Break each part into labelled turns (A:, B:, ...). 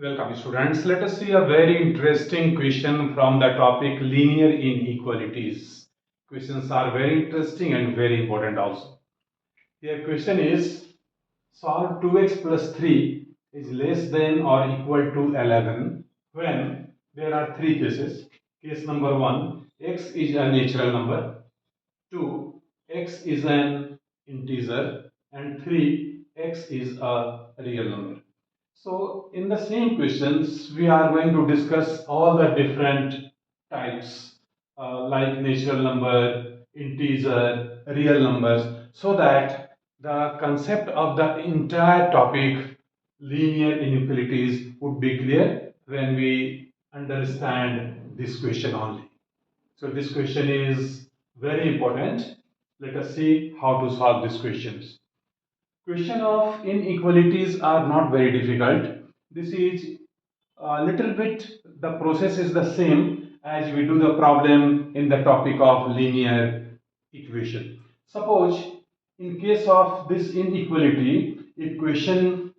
A: Welcome students. Let us see a very interesting question from the topic linear inequalities. Questions are very interesting and very important also. Here question is solve 2x plus 3 is less than or equal to 11 when there are three cases. Case number 1, x is a natural number, 2, x is an integer, and 3, x is a real number. So in the same questions, we are going to discuss all the different types like natural number, integer, real numbers, so that the concept of the entire topic, linear inequalities, would be clear when we understand this question only. So this question is very important. Let us see how to solve these questions. Question of inequalities are not very difficult. This is a little bit, the process is the same as we do the problem in the topic of linear equation. Suppose in case of this inequality, equation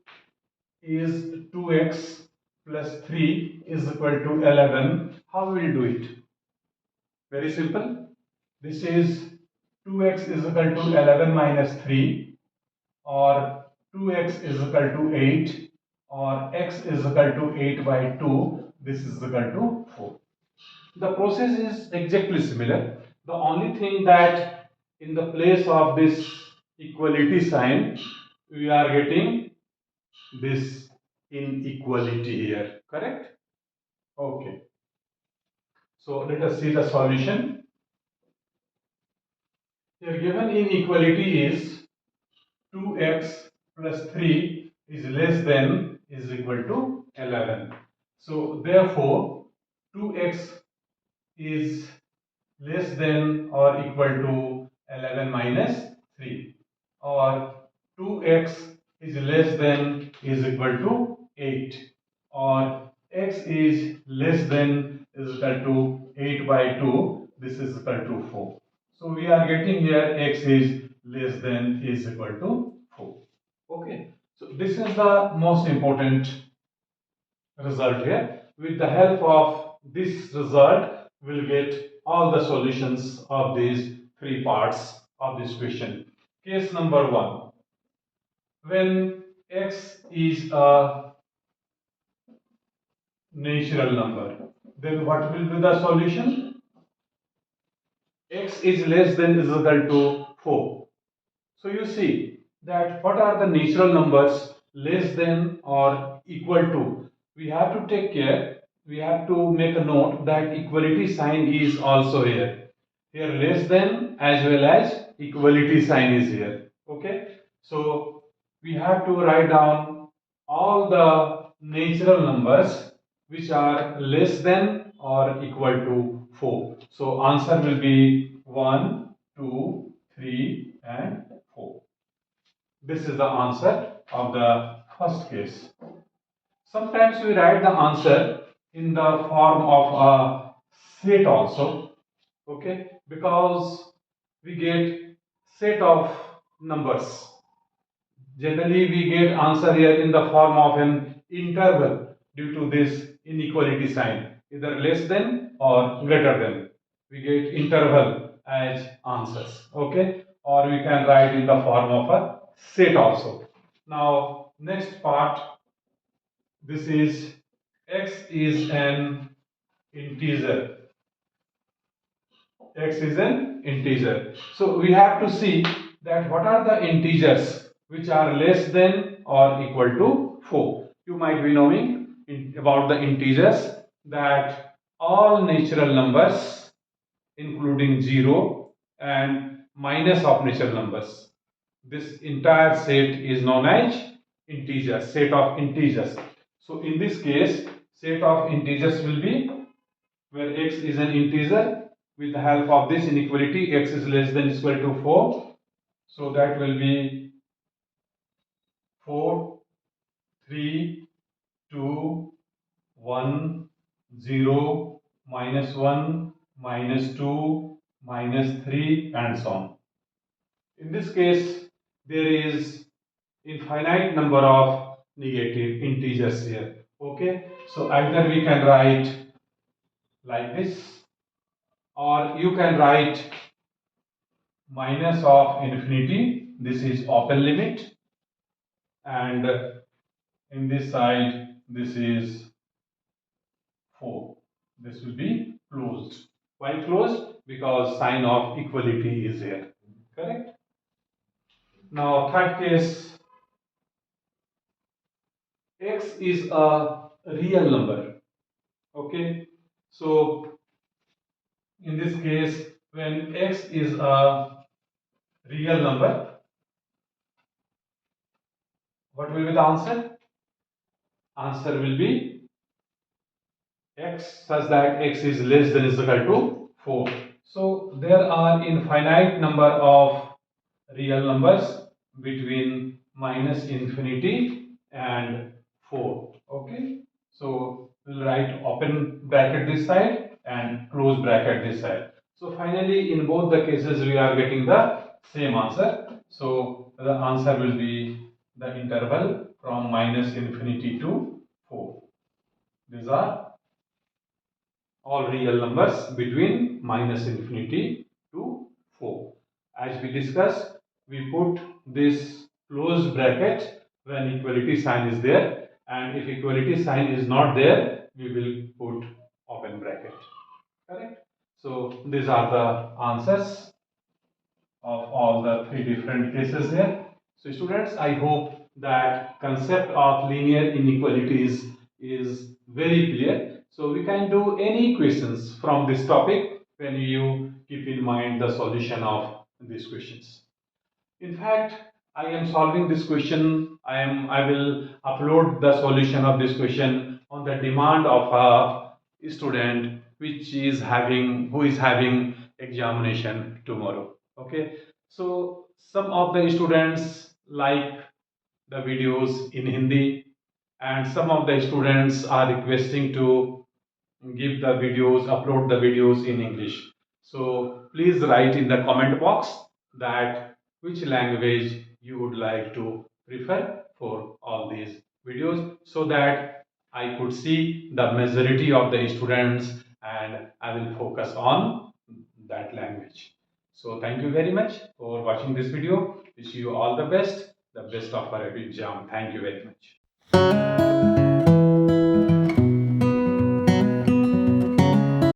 A: is 2x plus 3 is equal to 11. How will we do it? Very simple. This is 2x is equal to 11 minus 3, or 2x is equal to 8, or x is equal to 8 by 2. This is equal to 4. The process is exactly similar. The only thing that in the place of this equality sign, we are getting this inequality here. Correct? Okay. So let us see the solution. Here given inequality is 2x plus 3 is less than is equal to 11. So therefore 2x is less than or equal to 11 minus 3, or 2x is less than is equal to 8, or x is less than is equal to 8 by 2. This is equal to 4. So we are getting here x is less than is equal to 4. Okay, so this is the most important result here. With the help of this result, we'll get all the solutions of these three parts of this question. Case number 1. When x is a natural number, then what will be the solution? X is less than is equal to 4. So you see that what are the natural numbers less than or equal to? We have to take care, we have to make a note that equality sign is also here. Here less than as well as equality sign is here. Okay. So we have to write down all the natural numbers which are less than or equal to 4. So answer will be 1, 2, 3 and 4. This is the answer of the first case. Sometimes we write the answer in the form of a set also, okay, because we get set of numbers. Generally, we get answer here in the form of an interval due to this inequality sign, either less than or greater than. We get interval as answers, okay, or we can write in the form of a set also. Now, next part, this is x is an integer. X is an integer. So we have to see that what are the integers which are less than or equal to 4. You might be knowing about the integers that all natural numbers including 0 and minus of natural numbers. This entire set is known as integers, set of integers. So in this case, set of integers will be where x is an integer. With the help of this inequality, x is less than equal to 4. So that will be 4, 3, 2, 1, 0, minus 1, minus 2, minus 3 and so on. In this case, there is infinite number of negative integers here. Okay, so either we can write like this, or you can write minus of infinity. This is open limit, and in this side, this is 4. This will be closed. Why closed? Because sign of equality is here. Correct? Now, third case, x is a real number. Okay, so in this case, when x is a real number, what will be the answer? Answer will be x such that x is less than is equal to 4. So there are infinite number of real numbers between minus infinity and 4. Okay, so we'll write open bracket this side and close bracket this side. So finally, in both the cases, we are getting the same answer. So the answer will be the interval from minus infinity to 4. These are all real numbers between minus infinity to 4. As we discussed, we put this closed bracket when equality sign is there, and if equality sign is not there, we will put open bracket. Correct? So these are the answers of all the three different cases here. So students, I hope that concept of linear inequalities is very clear. So we can do any questions from this topic when you keep in mind the solution of these questions. In fact, I am solving this question. I will upload the solution of this question on the demand of a student who is having examination tomorrow. Okay. So some of the students like the videos in Hindi, and some of the students are requesting to give the videos, upload the videos in English. So please write in the comment box that which language you would like to prefer for all these videos, so that I could see the majority of the students and I will focus on that language. So thank you very much for watching this video. Wish you all the best of our exam. Thank you very much.